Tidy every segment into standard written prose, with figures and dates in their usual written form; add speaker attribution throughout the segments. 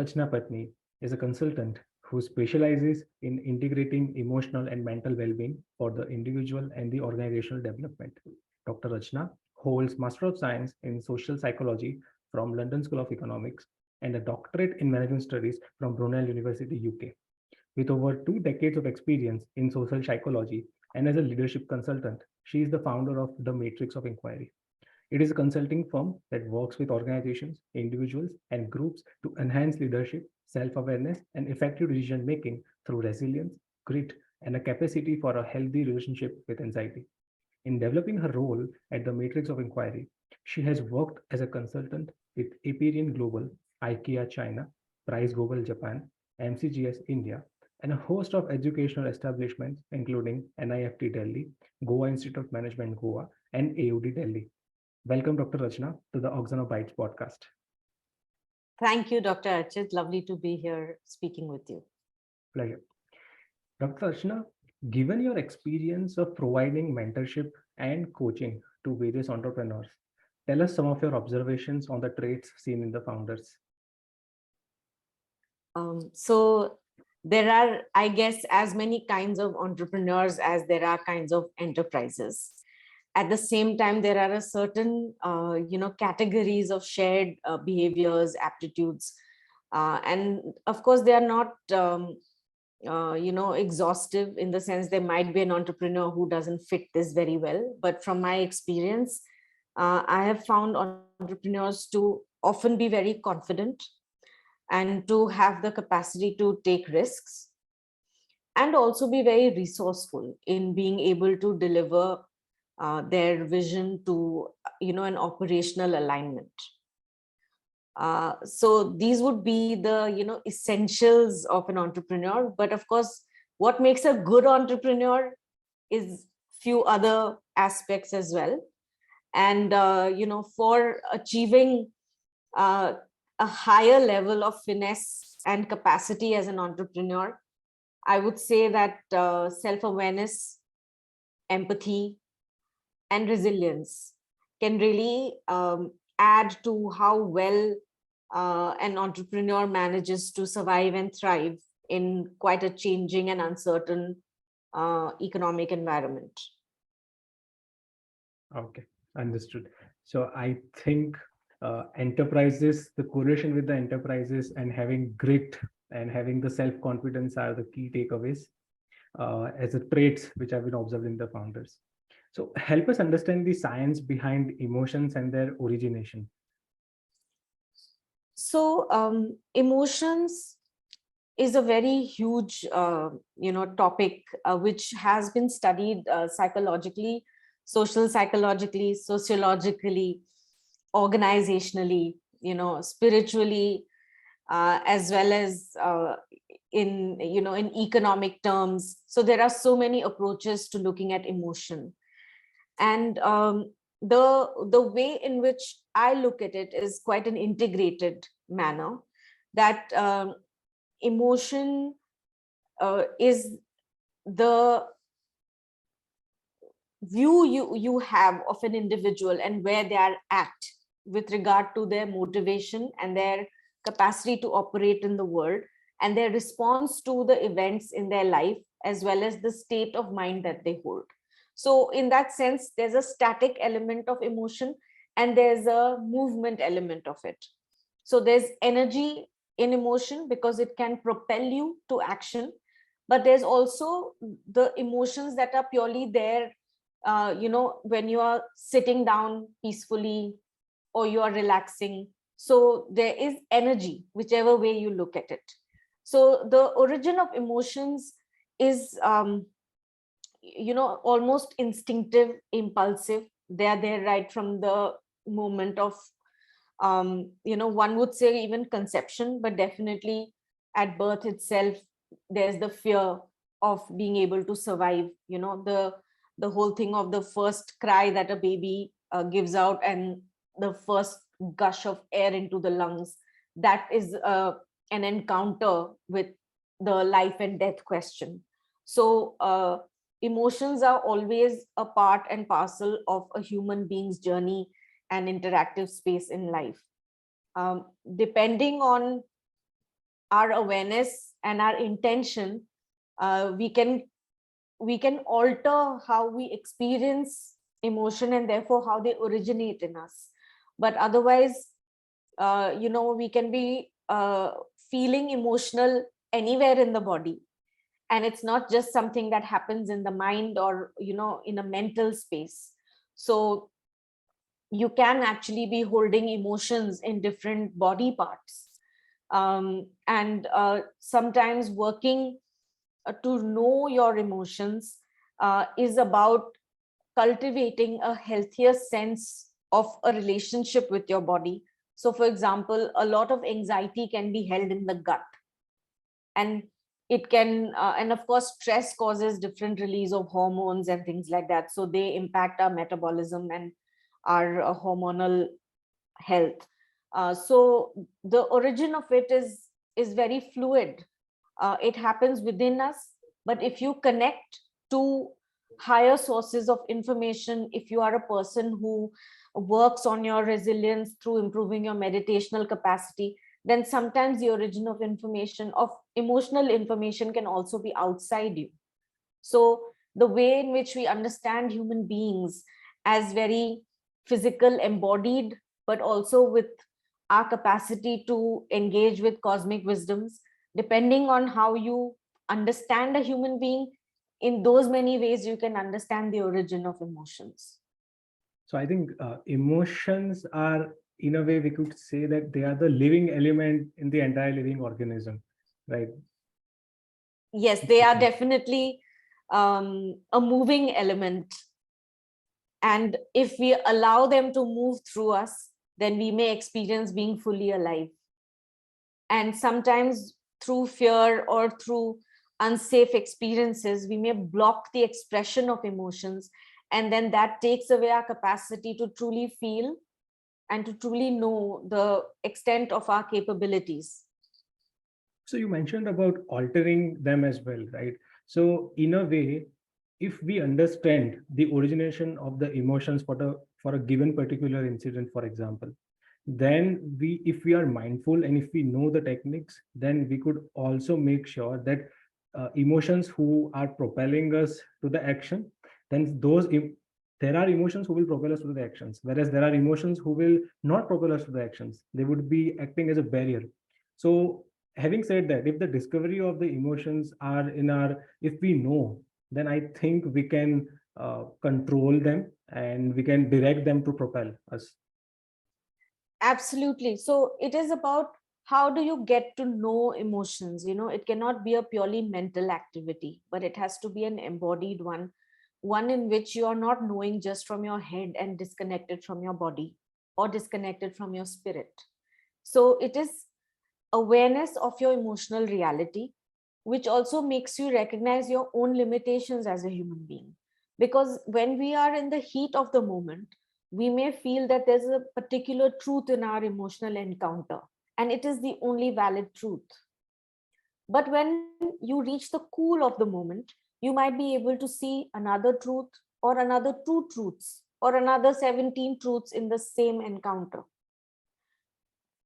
Speaker 1: Rachana Patni is a consultant who specializes in integrating emotional and mental well-being for the individual and the organizational development. Dr. Rachna holds Master of Science in Social Psychology from London School of Economics and a doctorate in Management Studies from Brunel University, UK. With over 2 decades of experience in social psychology and as a leadership consultant, she is the founder of the Matrix of Enquiry. It is a consulting firm that works with organizations, individuals, and groups to enhance leadership, self-awareness, and effective decision-making through resilience, grit, and a capacity for a healthy relationship with anxiety. In developing her role at the Matrix of Enquiry, she has worked as a consultant with Aperian Global, Ikea China, Price Global Japan, MCGS India, and a host of educational establishments, including NIFT Delhi, Goa Institute of Management Goa, and AUD Delhi. Welcome, Dr. Rachna, to the Auxano Bytes podcast.
Speaker 2: Thank you, Dr. Archit. Lovely to be here speaking with you.
Speaker 1: Pleasure. Dr. Rachna, given your experience of providing mentorship and coaching to various entrepreneurs, tell us some of your observations on the traits seen in the founders.
Speaker 2: So there are, I guess, as many kinds of entrepreneurs as there are kinds of enterprises. At the same time, there are a certain, categories of shared behaviors, aptitudes, and of course, they are not, exhaustive in the sense there might be an entrepreneur who doesn't fit this very well. But from my experience, I have found entrepreneurs to often be very confident and to have the capacity to take risks and also be very resourceful in being able to deliver their vision to an operational alignment. So these would be the essentials of an entrepreneur. But of course, what makes a good entrepreneur is few other aspects as well. And for achieving a higher level of finesse and capacity as an entrepreneur, I would say that self-awareness, empathy, and resilience can really add to how well an entrepreneur manages to survive and thrive in quite a changing and uncertain economic environment.
Speaker 1: Okay, understood. So I think enterprises, the correlation with the enterprises and having grit and having the self-confidence are the key takeaways as a traits which have been observed in the founders. So help us understand the science behind emotions and their origination.
Speaker 2: So emotions is a very huge, topic which has been studied psychologically, social psychologically, sociologically, organizationally, spiritually, as well as in economic terms. So there are so many approaches to looking at emotion. And the way in which I look at it is quite an integrated manner, that emotion is the view you have of an individual and where they are at with regard to their motivation and their capacity to operate in the world and their response to the events in their life, as well as the state of mind that they hold. So in that sense, there's a static element of emotion and there's a movement element of it. So there's energy in emotion because it can propel you to action, but there's also the emotions that are purely there, when you are sitting down peacefully or you are relaxing. So there is energy, whichever way you look at it. So the origin of emotions is almost instinctive, impulsive. They are there right from the moment of one would say even conception, but definitely at birth itself there's the fear of being able to survive, the whole thing of the first cry that a baby gives out and the first gush of air into the lungs. That is an encounter with the life and death question. So emotions are always a part and parcel of a human being's journey and interactive space in life. Depending on our awareness and our intention, we can alter how we experience emotion and therefore how they originate in us. But otherwise, we can be feeling emotional anywhere in the body, and it's not just something that happens in the mind or in a mental space. So you can actually be holding emotions in different body parts, and sometimes working to know your emotions is about cultivating a healthier sense of a relationship with your body. So for example, a lot of anxiety can be held in the gut, and it can and of course stress causes different release of hormones and things like that, so they impact our metabolism and our hormonal health. So the origin of it is very fluid. It happens within us, but if you connect to higher sources of information, if you are a person who works on your resilience through improving your meditational capacity, then sometimes the origin of information, of emotional information, can also be outside you. So the way in which we understand human beings as very physical, embodied, but also with our capacity to engage with cosmic wisdoms, depending on how you understand a human being, in those many ways you can understand the origin of emotions.
Speaker 1: So I think emotions are, in a way, we could say that they are the living element in the entire living organism, right?
Speaker 2: Yes, they are definitely a moving element. And if we allow them to move through us, then we may experience being fully alive. And sometimes through fear or through unsafe experiences, we may block the expression of emotions. And then that takes away our capacity to truly feel and to truly know the extent of our capabilities.
Speaker 1: So you mentioned about altering them as well, right? So in a way, if we understand the origination of the emotions for a given particular incident, for example, then if we are mindful and if we know the techniques, then we could also make sure that emotions who are propelling us to the action, then there are emotions who will propel us to the actions, whereas there are emotions who will not propel us to the actions. They would be acting as a barrier. So having said that, if the discovery of the emotions are in our, if we know, then I think we can control them and we can direct them to propel us.
Speaker 2: Absolutely. So it is about how do you get to know emotions? It cannot be a purely mental activity, but it has to be an embodied one in which you are not knowing just from your head and disconnected from your body or disconnected from your spirit. So it is awareness of your emotional reality, which also makes you recognize your own limitations as a human being. Because when we are in the heat of the moment, we may feel that there's a particular truth in our emotional encounter, and it is the only valid truth. But when you reach the cool of the moment, you might be able to see another truth or another two truths or another 17 truths in the same encounter.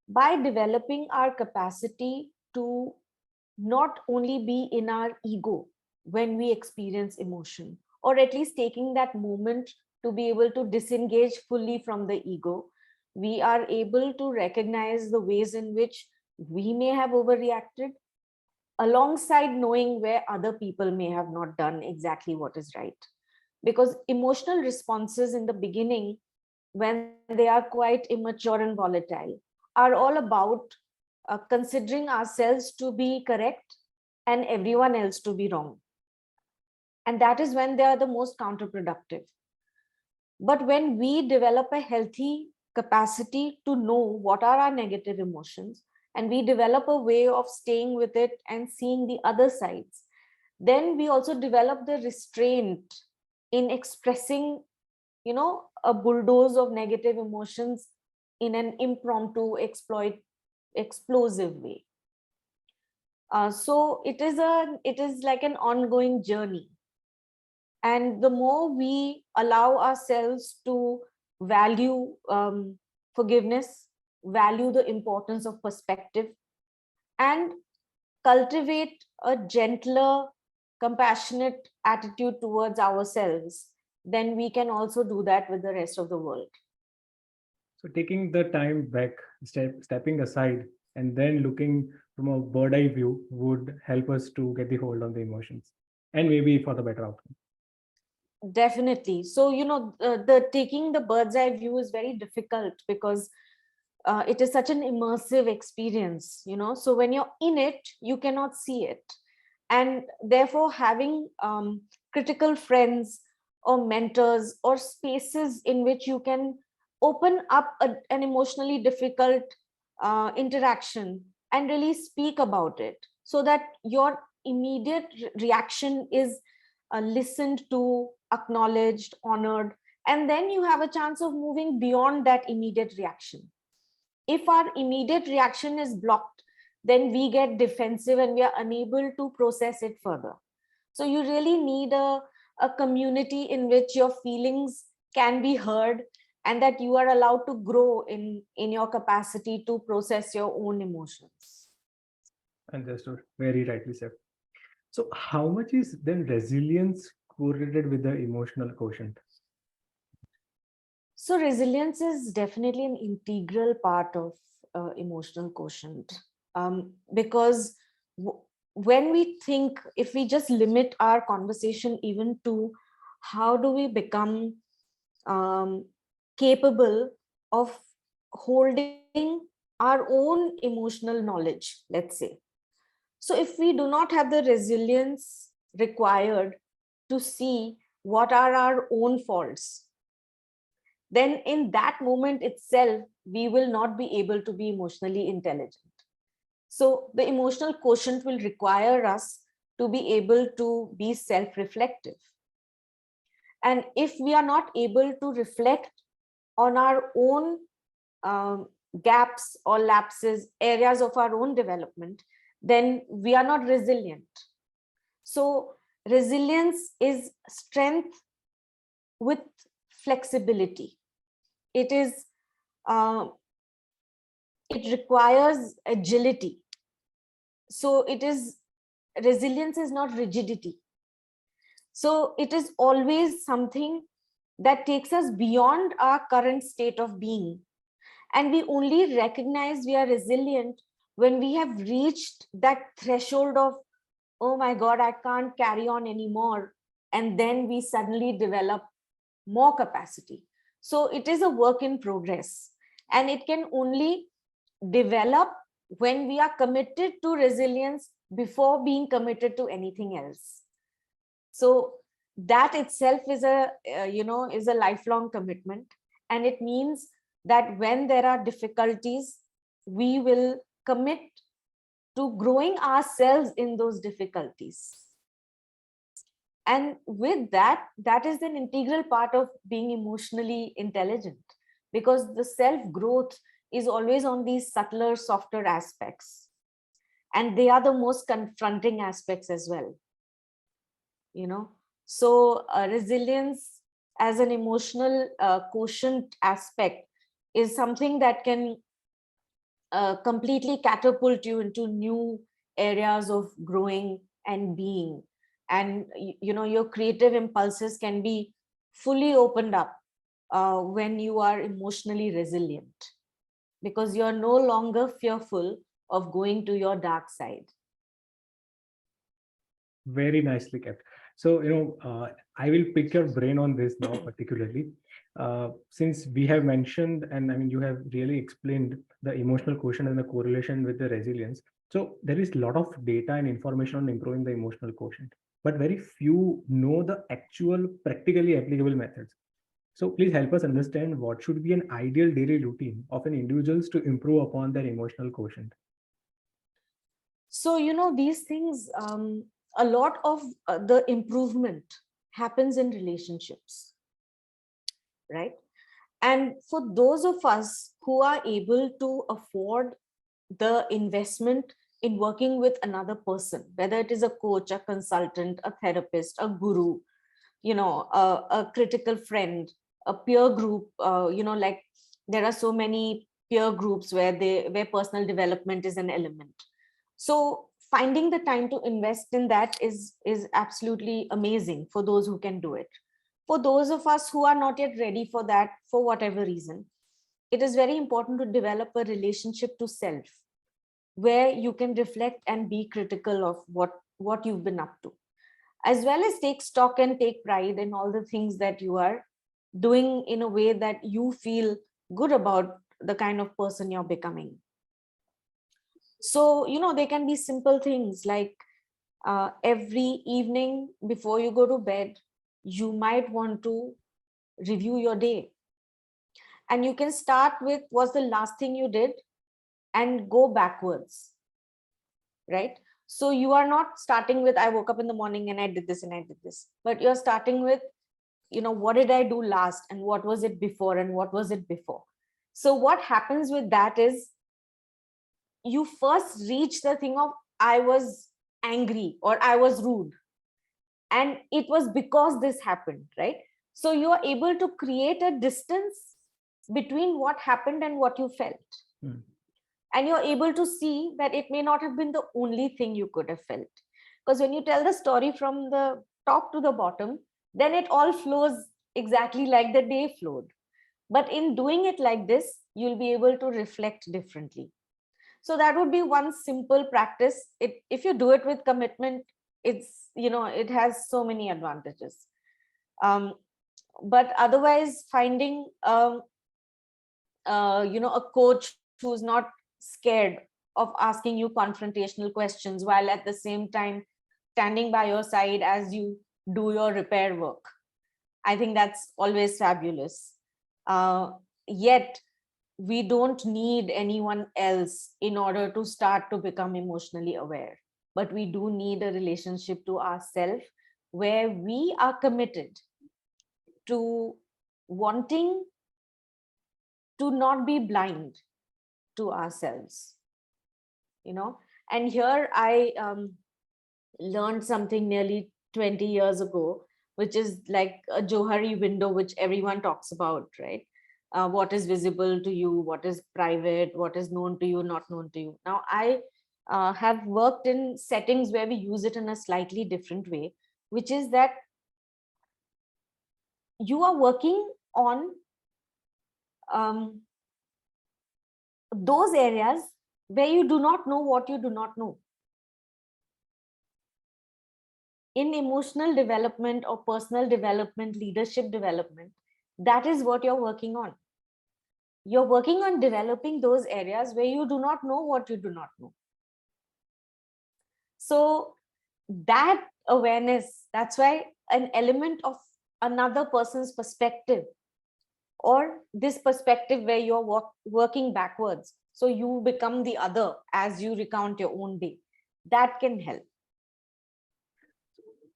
Speaker 2: By developing our capacity to not only be in our ego when we experience emotion, or at least taking that moment to be able to disengage fully from the ego, we are able to recognize the ways in which we may have overreacted, alongside knowing where other people may have not done exactly what is right. Because emotional responses in the beginning, when they are quite immature and volatile, are all about considering ourselves to be correct and everyone else to be wrong. And that is when they are the most counterproductive. But when we develop a healthy capacity to know what are our negative emotions, and we develop a way of staying with it and seeing the other sides, then we also develop the restraint in expressing, a bulldoze of negative emotions in an impromptu, explosive way. So it is like an ongoing journey. And the more we allow ourselves to value forgiveness, value the importance of perspective, and cultivate a gentler, compassionate attitude towards ourselves, then we can also do that with the rest of the world.
Speaker 1: So taking the time back, stepping aside, and then looking from a bird eye view would help us to get the hold on the emotions and maybe for the better outcome.
Speaker 2: Definitely. So, the taking the bird's eye view is very difficult because it is such an immersive experience, so when you're in it, you cannot see it. And therefore, having critical friends or mentors or spaces in which you can open up an emotionally difficult interaction and really speak about it, so that your immediate reaction is listened to, acknowledged, honored, and then you have a chance of moving beyond that immediate reaction. If our immediate reaction is blocked, then we get defensive and we are unable to process it further. So you really need a community in which your feelings can be heard and that you are allowed to grow in your capacity to process your own emotions.
Speaker 1: Understood. Very rightly said. So how much is then resilience correlated with the emotional quotient?
Speaker 2: So resilience is definitely an integral part of emotional quotient, because when we think, if we just limit our conversation even to how do we become capable of holding our own emotional knowledge, let's say. So if we do not have the resilience required to see what are our own faults, then in that moment itself, we will not be able to be emotionally intelligent. So the emotional quotient will require us to be able to be self-reflective. And if we are not able to reflect on our own gaps or lapses, areas of our own development, then we are not resilient. So resilience is strength with flexibility. It is it requires agility. So resilience is not rigidity. So it is always something that takes us beyond our current state of being. And we only recognize we are resilient when we have reached that threshold of, oh my God, I can't carry on anymore. And then we suddenly develop more capacity. So it is a work in progress, and it can only develop when we are committed to resilience before being committed to anything else. So that itself is a lifelong commitment, and it means that when there are difficulties, we will commit to growing ourselves in those difficulties. And with that is an integral part of being emotionally intelligent, because the self-growth is always on these subtler, softer aspects. And they are the most confronting aspects as well. So resilience as an emotional quotient aspect is something that can completely catapult you into new areas of growing and being. And your creative impulses can be fully opened up when you are emotionally resilient, because you're no longer fearful of going to your dark side.
Speaker 1: Very nicely kept. So, I will pick your brain on this now, particularly. Since we have mentioned, and I mean, you have really explained the emotional quotient and the correlation with the resilience. So there is a lot of data and information on improving the emotional quotient, but very few know the actual practically applicable methods. So please help us understand what should be an ideal daily routine of an individuals to improve upon their emotional quotient.
Speaker 2: So, these things, a lot of the improvement happens in relationships, right? And for those of us who are able to afford the investment in working with another person, whether it is a coach, a consultant, a therapist, a guru, a critical friend, a peer group, like there are so many peer groups where personal development is an element. So finding the time to invest in that is absolutely amazing for those who can do it. For those of us who are not yet ready for that, for whatever reason, it is very important to develop a relationship to self, where you can reflect and be critical of what you've been up to, as well as take stock and take pride in all the things that you are doing in a way that you feel good about the kind of person you're becoming. So, they can be simple things like every evening before you go to bed, you might want to review your day. And you can start with what's the last thing you did and go backwards, right? So you are not starting with, I woke up in the morning and I did this and I did this, but you're starting with, what did I do last and what was it before and what was it before? So what happens with that is you first reach the thing of, I was angry or I was rude, and it was because this happened, right? So you are able to create a distance between what happened and what you felt. And you're able to see that it may not have been the only thing you could have felt. Because when you tell the story from the top to the bottom, then it all flows exactly like the day flowed. But in doing it like this, you'll be able to reflect differently. So that would be one simple practice. If you do it with commitment, it has so many advantages. But otherwise, finding a coach who's not scared of asking you confrontational questions, while at the same time standing by your side as you do your repair work, I think that's always fabulous. Yet we don't need anyone else in order to start to become emotionally aware, but we do need a relationship to ourselves where we are committed to wanting to not be blind to ourselves, and here I learned something nearly 20 years ago, which is like a Johari window, which everyone talks about, right? What is visible to you, what is private, what is known to you, not known to you. Now, I have worked in settings where we use it in a slightly different way, which is that you are working on those areas where you do not know what you do not know. In emotional development or personal development, leadership development, that is what you're working on. You're working on developing those areas where you do not know what you do not know. So that awareness, that's why an element of another person's perspective, or this perspective where you're working backwards, so you become the other as you recount your own day, that can help.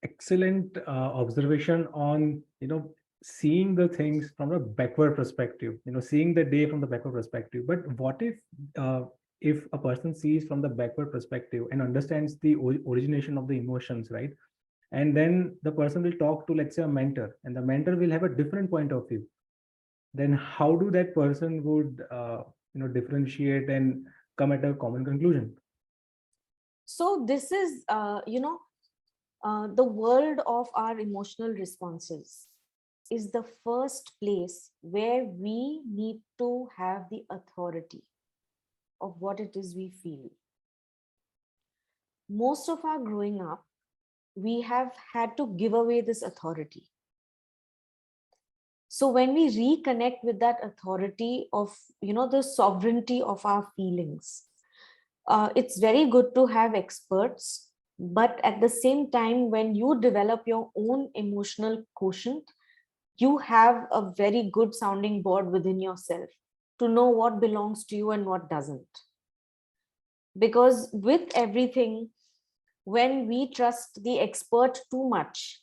Speaker 1: Excellent observation on seeing the things from a backward perspective, seeing the day from the backward perspective. But what if a person sees from the backward perspective and understands the origination of the emotions, right? And then the person will talk to, let's say, a mentor, and the mentor will have a different point of view. Then how do that person would differentiate and come at a common conclusion?
Speaker 2: So this is the world of our emotional responses is the first place where we need to have the authority of what it is we feel. Most of our growing up, we have had to give away this authority. So when we reconnect with that authority of, the sovereignty of our feelings, it's very good to have experts. But at the same time, when you develop your own emotional quotient, you have a very good sounding board within yourself to know what belongs to you and what doesn't. Because with everything, when we trust the expert too much,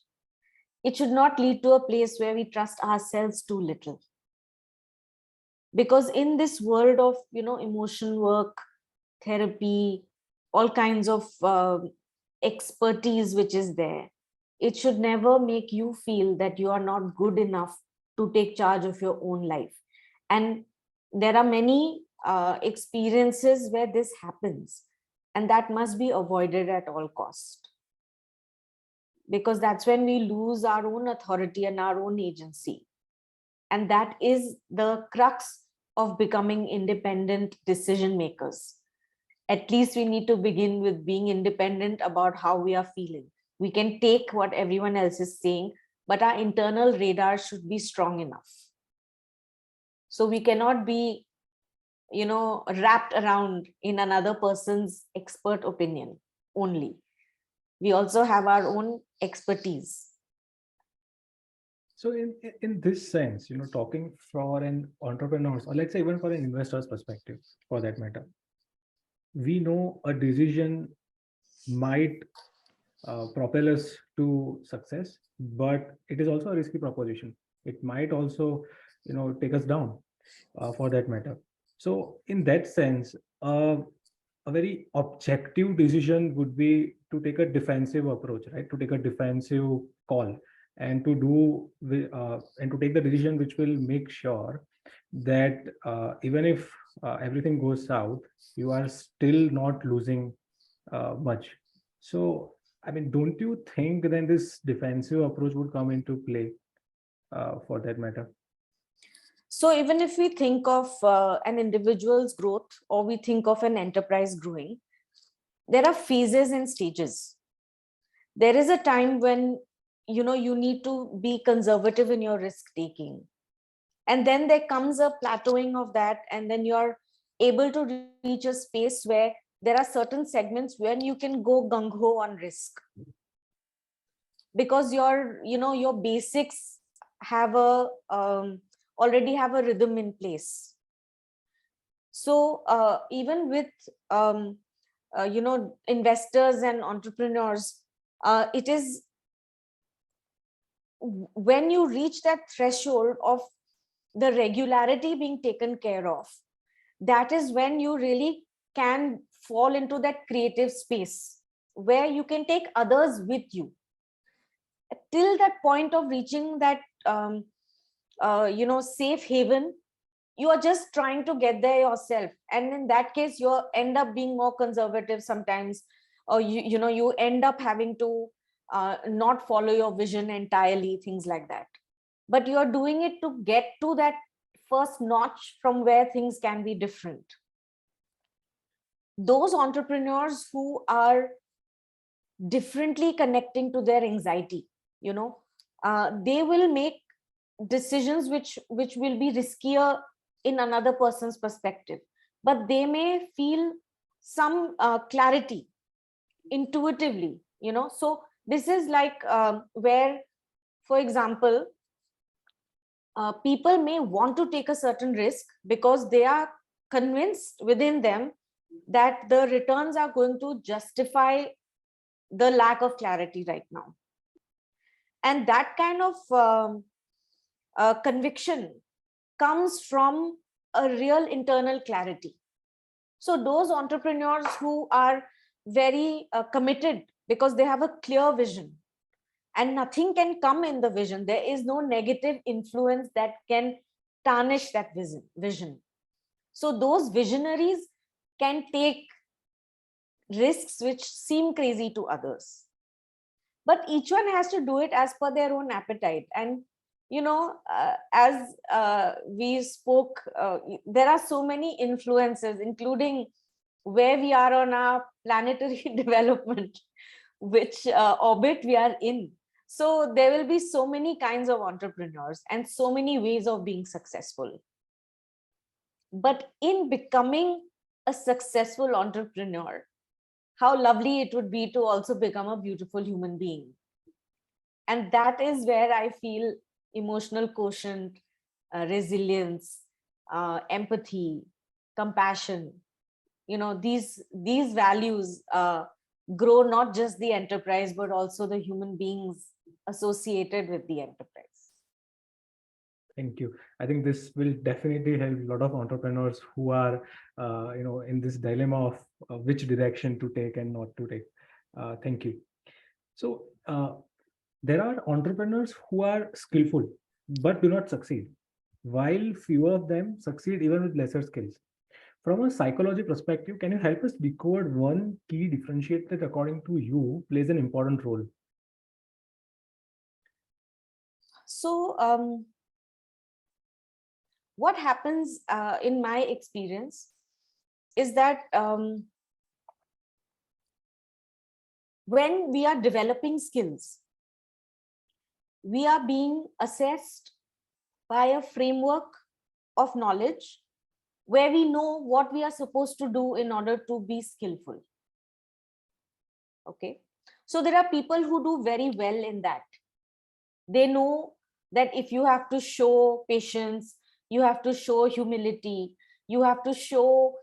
Speaker 2: it should not lead to a place where we trust ourselves too little. Because in this world of, emotion work, therapy, all kinds of expertise which is there, it should never make you feel that you are not good enough to take charge of your own life. And there are many experiences where this happens. And that must be avoided at all cost, because that's when we lose our own authority and our own agency. And that is the crux of becoming independent decision makers. At least we need to begin with being independent about how we are feeling. We can take what everyone else is saying, but our internal radar should be strong enough. So we cannot be, wrapped around in another person's expert opinion only. We also have our own expertise.
Speaker 1: So in this sense, talking for an entrepreneur, or let's say even for an investor's perspective, for that matter, we know a decision might propel us to success, but it is also a risky proposition. It might also, take us down, for that matter. So in that sense, a very objective decision would be to take a defensive approach, right? To take a defensive call and to and to take the decision which will make sure that even if everything goes south, you are still not losing much. So, I mean, don't you think then this defensive approach would come into play, for that matter?
Speaker 2: So even if we think of an individual's growth, or we think of an enterprise growing, there are phases and stages. There is a time when you need to be conservative in your risk taking, and then there comes a plateauing of that, and then you're able to reach a space where there are certain segments when you can go gung-ho on risk, because your basics have a already have a rhythm in place. So even with investors and entrepreneurs, it is when you reach that threshold of the regularity being taken care of, that is when you really can fall into that creative space where you can take others with you. Till that point of reaching that safe haven, you are just trying to get there yourself, and in that case you end up being more conservative sometimes, or you end up having to not follow your vision entirely, things like that. But you are doing it to get to that first notch from where things can be different. Those entrepreneurs who are differently connecting to their anxiety, they will make decisions which will be riskier in another person's perspective, but they may feel some clarity intuitively. So this is like where, for example, people may want to take a certain risk because they are convinced within them that the returns are going to justify the lack of clarity right now. And that kind of conviction comes from a real internal clarity. So those entrepreneurs who are very committed because they have a clear vision, and nothing can come in the vision, there is no negative influence that can tarnish that vision. So those visionaries can take risks which seem crazy to others, but each one has to do it as per their own appetite. And as we spoke, there are so many influences, including where we are on our planetary development, which orbit we are in. So there will be so many kinds of entrepreneurs and so many ways of being successful. But in becoming a successful entrepreneur, how lovely it would be to also become a beautiful human being. And that is where I feel emotional quotient, resilience, empathy, compassion, these values grow not just the enterprise, but also the human beings associated with the enterprise.
Speaker 1: Thank you. I think this will definitely help a lot of entrepreneurs who are, in this dilemma of which direction to take and not to take. Thank you. So there are entrepreneurs who are skillful but do not succeed, while few of them succeed even with lesser skills. From a psychology perspective, can you help us decode one key differentiator that, according to you, plays an important role?
Speaker 2: So, what happens in my experience is that when we are developing skills, we are being assessed by a framework of knowledge where we know what we are supposed to do in order to be skillful. Okay. So there are people who do very well in that. They know that if you have to show patience, you have to show humility, you have to show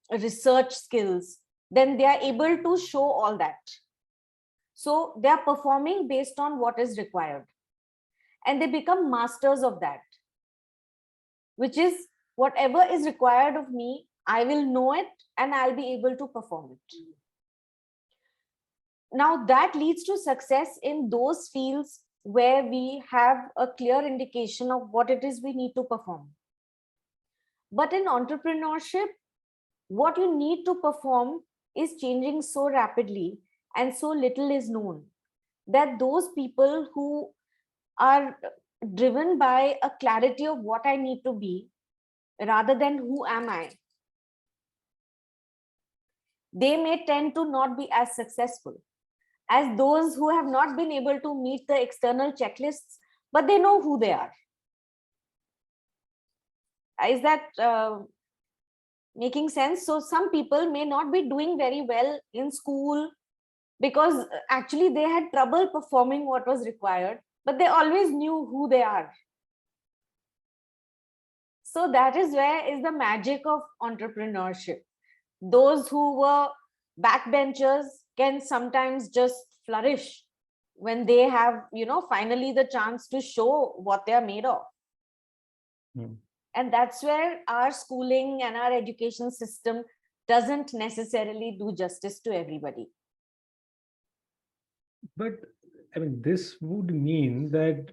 Speaker 2: research skills, then they are able to show all that. So they are performing based on what is required. And they become masters of that, which is whatever is required of me, I will know it and I'll be able to perform it. Now that leads to success in those fields where we have a clear indication of what it is we need to perform. But in entrepreneurship, what you need to perform is changing so rapidly and so little is known that those people who are driven by a clarity of what I need to be rather than who am I, they may tend to not be as successful as those who have not been able to meet the external checklists, but they know who they are. Is that making sense? So some people may not be doing very well in school because actually they had trouble performing what was required, but they always knew who they are. So that is where is the magic of entrepreneurship. Those who were backbenchers can sometimes just flourish when they have, finally the chance to show what they are made of. And that's where our schooling and our education system doesn't necessarily do justice to everybody.
Speaker 1: But I mean, this would mean that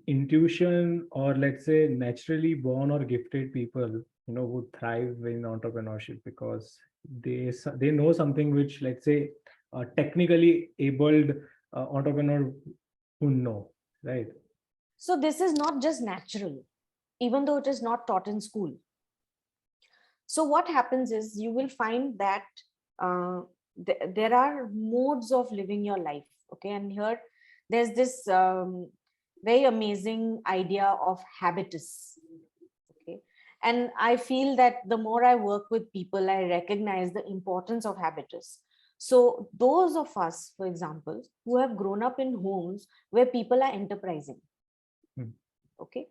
Speaker 1: intuition, or let's say naturally born or gifted people, would thrive in entrepreneurship because they know something which, let's say, a technically abled entrepreneur wouldn't know, right?
Speaker 2: So this is not just natural, even though it is not taught in school. So what happens is you will find that there are modes of living your life. Okay, and here there's this very amazing idea of habitus. Okay, and I feel that the more I work with people, I recognize the importance of habitus. So those of us, for example, who have grown up in homes where people are enterprising, okay,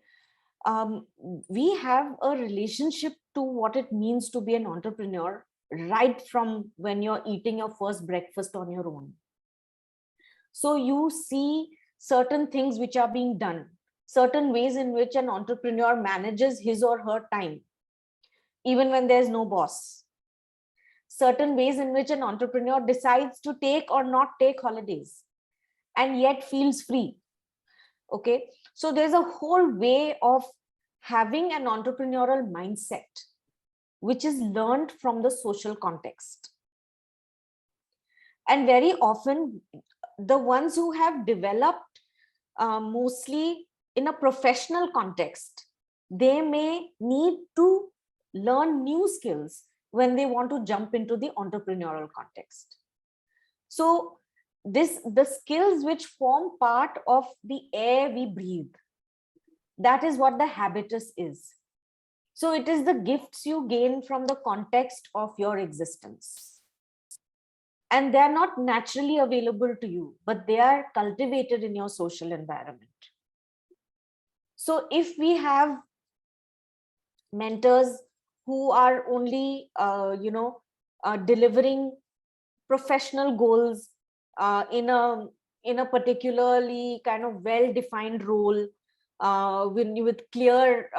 Speaker 2: we have a relationship to what it means to be an entrepreneur right from when you're eating your first breakfast on your own. So you see certain things which are being done, certain ways in which an entrepreneur manages his or her time, even when there's no boss. Certain ways in which an entrepreneur decides to take or not take holidays and yet feels free. Okay, so there's a whole way of having an entrepreneurial mindset, which is learned from the social context. And very often, the ones who have developed mostly in a professional context, they may need to learn new skills when they want to jump into the entrepreneurial context. So the skills which form part of the air we breathe, that is what the habitus is. So it is the gifts you gain from the context of your existence. And they are not naturally available to you, but they are cultivated in your social environment. So if we have mentors who are only, delivering professional goals in a particularly kind of well-defined role, with clear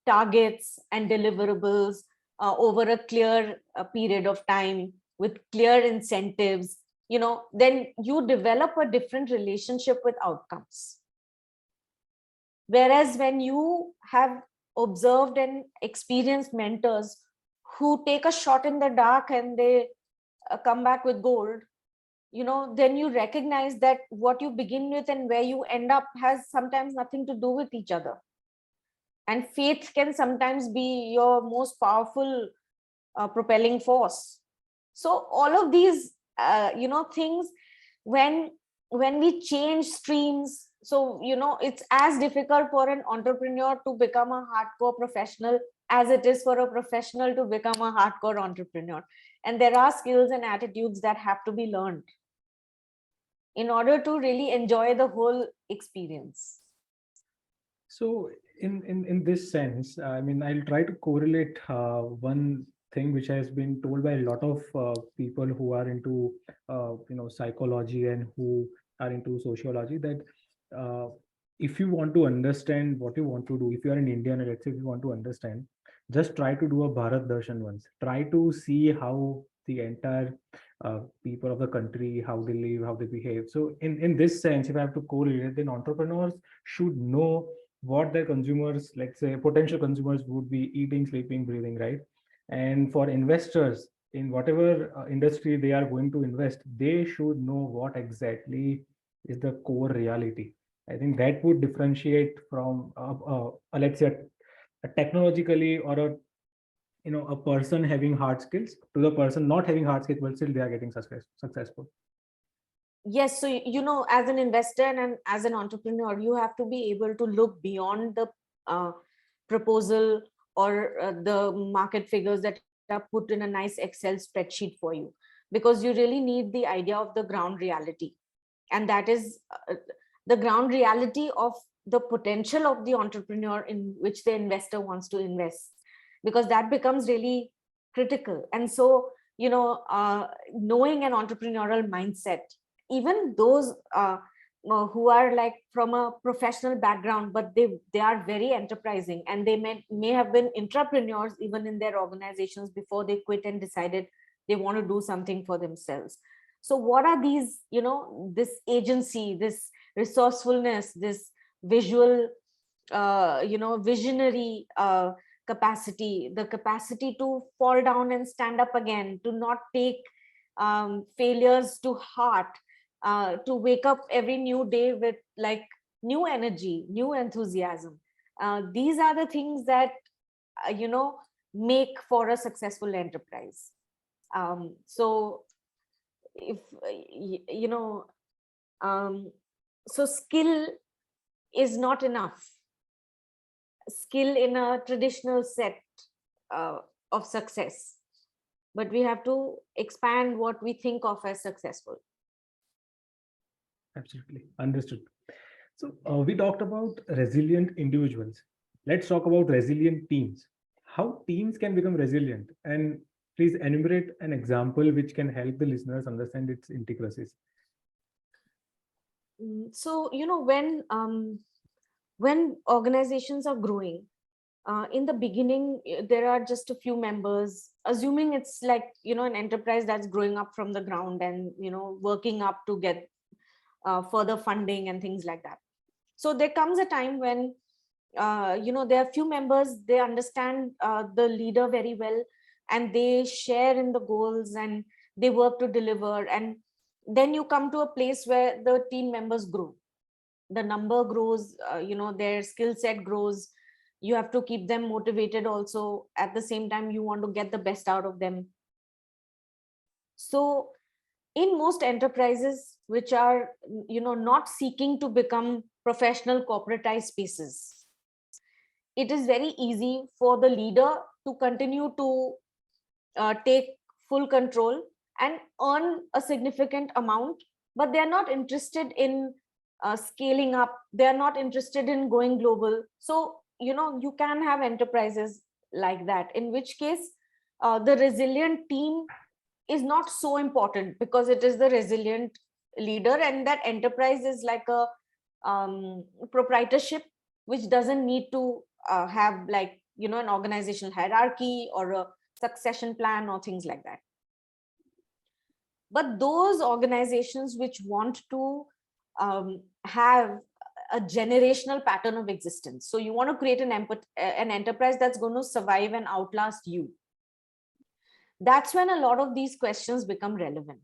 Speaker 2: targets and deliverables over a clear period of time, with clear incentives, then you develop a different relationship with outcomes. Whereas when you have observed and experienced mentors who take a shot in the dark and they come back with gold, then you recognize that what you begin with and where you end up has sometimes nothing to do with each other. And faith can sometimes be your most powerful propelling force. So all of these things, when we change streams, so it's as difficult for an entrepreneur to become a hardcore professional as it is for a professional to become a hardcore entrepreneur. And there are skills and attitudes that have to be learned in order to really enjoy the whole experience.
Speaker 1: So in this sense, I mean, I'll try to correlate one thing which has been told by a lot of people who are into psychology and who are into sociology, that if you want to understand what you want to do, if you are an Indian, and let's say if you want to understand, just try to do a Bharat Darshan once. Try to see how the entire people of the country, how they live, how they behave. So in this sense, if I have to correlate, then entrepreneurs should know what their consumers, let's say potential consumers, would be eating, sleeping, breathing, right? And for investors, in whatever industry they are going to invest, they should know what exactly is the core reality. I think that would differentiate from let's say a technologically, or a person having hard skills to the person not having hard skills, but still they are getting successful.
Speaker 2: Yes, so as an investor and as an entrepreneur, you have to be able to look beyond the proposal or the market figures that are put in a nice Excel spreadsheet for you, because you really need the idea of the ground reality. And that is the ground reality of the potential of the entrepreneur in which the investor wants to invest, because that becomes really critical. And so, knowing an entrepreneurial mindset, even those who are like from a professional background, but they are very enterprising, and they may have been entrepreneurs even in their organizations before they quit and decided they want to do something for themselves. So what are these, this agency, this resourcefulness, this visual, visionary capacity, the capacity to fall down and stand up again, to not take failures to heart, to wake up every new day with like new energy, new enthusiasm. These are the things that, make for a successful enterprise. So if, so skill is not enough. Skill in a traditional set of success, but we have to expand what we think of as successful.
Speaker 1: Absolutely. Understood. So we talked about resilient individuals. Let's talk about resilient teams. How teams can become resilient, and please enumerate an example which can help the listeners understand its intricacies.
Speaker 2: So, when organizations are growing, in the beginning, there are just a few members, assuming it's like, an enterprise that's growing up from the ground and, working up to get further funding and things like that. So there comes a time when, there are few members, they understand the leader very well, and they share in the goals and they work to deliver. And then you come to a place where the team members grow, the number grows, their skill set grows. You have to keep them motivated also. At the same time, you want to get the best out of them. So in most enterprises which are, not seeking to become professional corporatized spaces, it is very easy for the leader to continue to take full control and earn a significant amount, but they're not interested in scaling up. They're not interested in going global. So, you can have enterprises like that, in which case the resilient team is not so important, because it is the resilient leader, and that enterprise is like a proprietorship, which doesn't need to have like, an organizational hierarchy or a succession plan or things like that. But those organizations which want to have a generational pattern of existence. So you want to create an enterprise that's going to survive and outlast you. That's when a lot of these questions become relevant.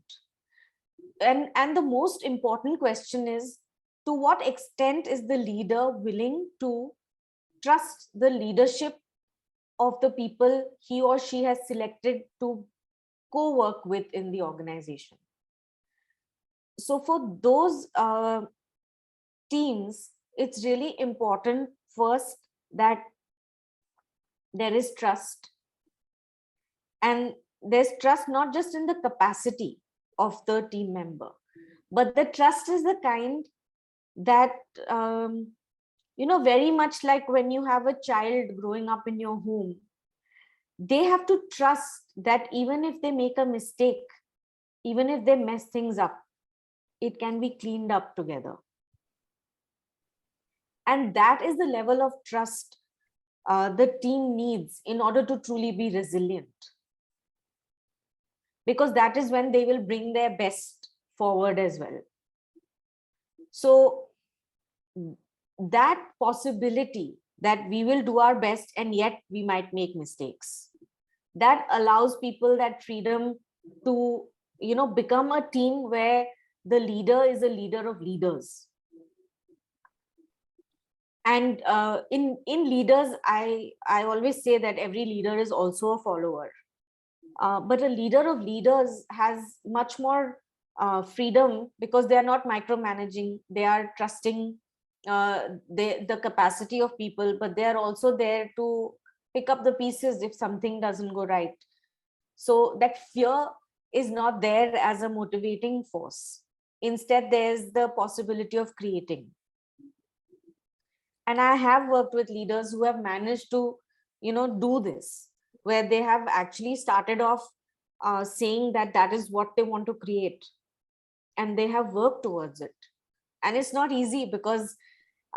Speaker 2: And the most important question is, to what extent is the leader willing to trust the leadership of the people he or she has selected to co-work with in the organization? So for those teams, it's really important first that there is trust. And there's trust not just in the capacity of the team member, but the trust is the kind that, very much like when you have a child growing up in your home, they have to trust that even if they make a mistake, even if they mess things up, it can be cleaned up together. And that is the level of trust the team needs in order to truly be resilient. Because that is when they will bring their best forward as well. So that possibility that we will do our best and yet we might make mistakes, that allows people that freedom to, become a team where the leader is a leader of leaders. And in leaders, I always say that every leader is also a follower. But a leader of leaders has much more freedom because they are not micromanaging. They are trusting the capacity of people, but they are also there to pick up the pieces if something doesn't go right. So that fear is not there as a motivating force. Instead, there's the possibility of creating. And I have worked with leaders who have managed to, do this, where they have actually started off saying that that is what they want to create. And they have worked towards it. And it's not easy because,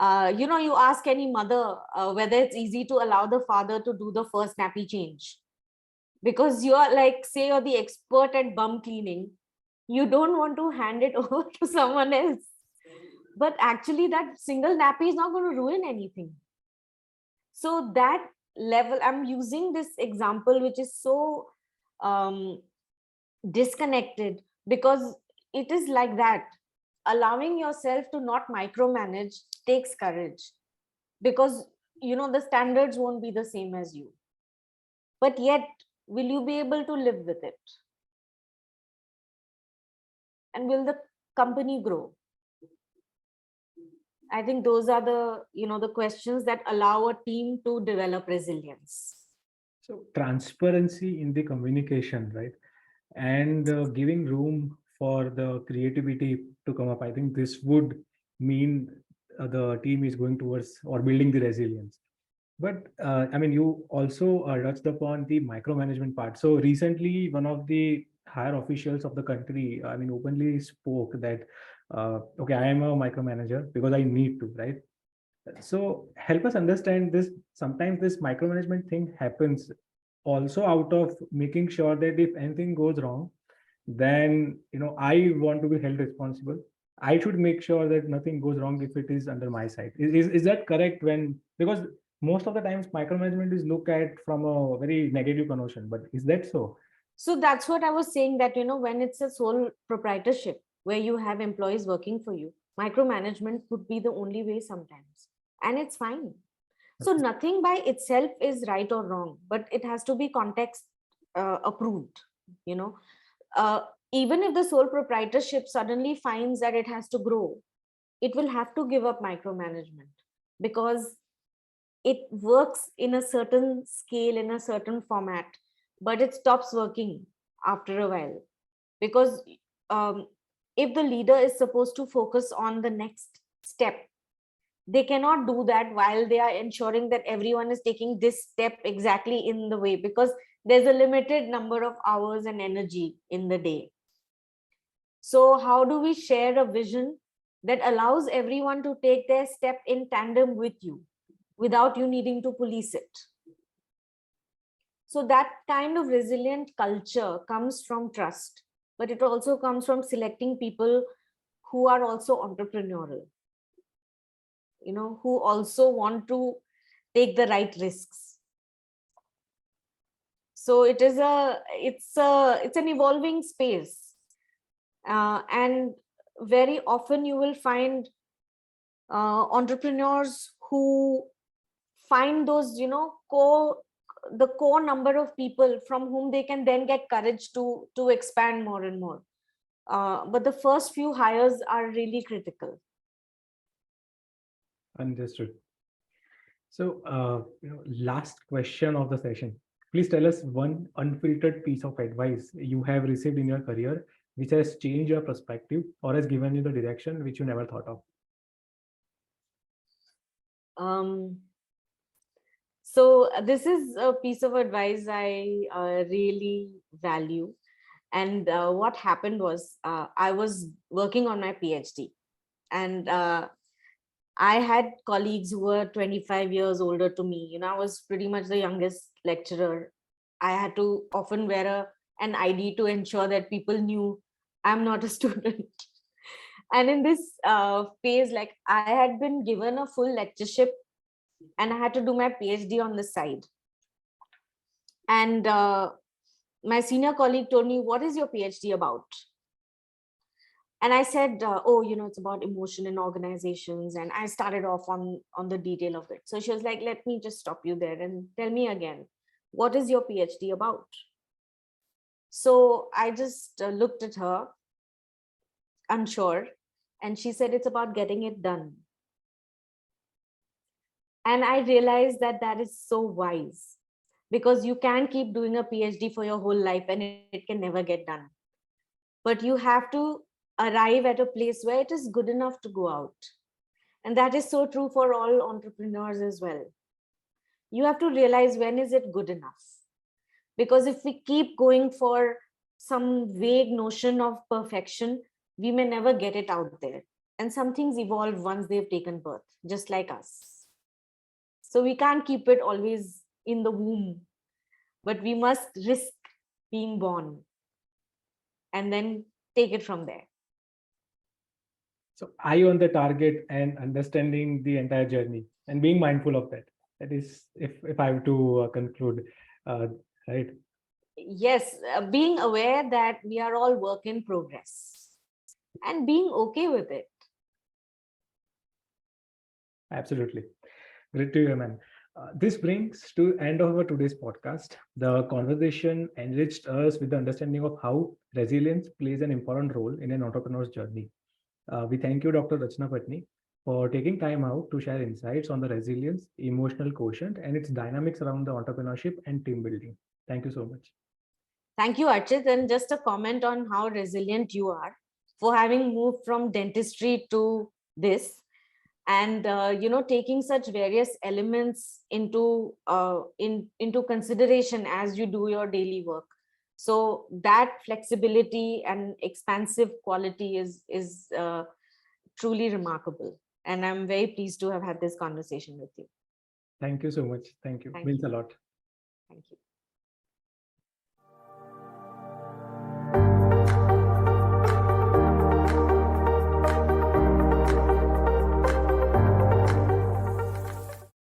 Speaker 2: you ask any mother whether it's easy to allow the father to do the first nappy change. Because you're like, say you're the expert at bum cleaning, you don't want to hand it over to someone else. But actually that single nappy is not going to ruin anything. So that level, I'm using this example, which is so disconnected, because it is like that. Allowing yourself to not micromanage takes courage, because the standards won't be the same as you. But yet, will you be able to live with it? And will the company grow? I think those are the questions that allow a team to develop resilience.
Speaker 1: So transparency in the communication, right? And giving room for the creativity to come up. I think this would mean the team is going towards or building the resilience. But you also touched upon the micromanagement part. So recently, one of the higher officials of the country, openly spoke that, okay, I am a micromanager because I need to, right? So help us understand this. Sometimes this micromanagement thing happens also out of making sure that if anything goes wrong, then I want to be held responsible. I should make sure that nothing goes wrong if it is under my side. Is that correct? Because most of the times micromanagement is looked at from a very negative connotation, but is that so?
Speaker 2: So that's what I was saying, that when it's a sole proprietorship where you have employees working for you, micromanagement could be the only way sometimes, and it's fine. So nothing by itself is right or wrong, but it has to be context approved. Even if the sole proprietorship suddenly finds that it has to grow, it will have to give up micromanagement, because it works in a certain scale, in a certain format, but it stops working after a while. Because if the leader is supposed to focus on the next step, they cannot do that while they are ensuring that everyone is taking this step exactly in the way, because there's a limited number of hours and energy in the day. So how do we share a vision that allows everyone to take their step in tandem with you without you needing to police it? So that kind of resilient culture comes from trust, but it also comes from selecting people who are also entrepreneurial. who also want to take the right risks. So it's an evolving space, and very often you will find entrepreneurs who find those the core number of people from whom they can then get courage to expand more and more. But the first few hires are really critical.
Speaker 1: Understood. So, last question of the session. Please tell us one unfiltered piece of advice you have received in your career, which has changed your perspective or has given you the direction which you never thought of.
Speaker 2: So this is a piece of advice I really value. And what happened was I was working on my PhD, and I had colleagues who were 25 years older to me. I was pretty much the youngest lecturer. I had to often wear an ID to ensure that people knew I'm not a student. And in this phase, like, I had been given a full lectureship and I had to do my PhD on the side. And my senior colleague told me, "What is your PhD about?" And I said, "Oh, it's about emotion in organizations." And I started off on the detail of it. So she was like, "Let me just stop you there and tell me again, what is your PhD about?" So I just looked at her, unsure, and she said, "It's about getting it done." And I realized that that is so wise, because you can keep doing a PhD for your whole life and it can never get done. But you have to arrive at a place where it is good enough to go out. And that is so true for all entrepreneurs as well. You have to realize, when is it good enough? Because if we keep going for some vague notion of perfection, we may never get it out there. And some things evolve once they've taken birth, just like us. So we can't keep it always in the womb, but we must risk being born and then take it from there.
Speaker 1: So, eye on the target and understanding the entire journey and being mindful of that. That is, if I have to conclude, right?
Speaker 2: Yes, being aware that we are all work in progress and being okay with it.
Speaker 1: Absolutely. Great to hear, man. This brings to end of our today's podcast. The conversation enriched us with the understanding of how resilience plays an important role in an entrepreneur's journey. We thank you, Dr. Rachana Patni, for taking time out to share insights on the resilience, emotional quotient, and its dynamics around the entrepreneurship and team building. Thank you so much.
Speaker 2: Thank you, Archit. And just a comment on how resilient you are for having moved from dentistry to this, and taking such various elements into consideration as you do your daily work. So that flexibility and expansive quality is truly remarkable, and I'm very pleased to have had this conversation with you.
Speaker 1: Thank you so much. Thank you. Means a lot.
Speaker 2: Thank you.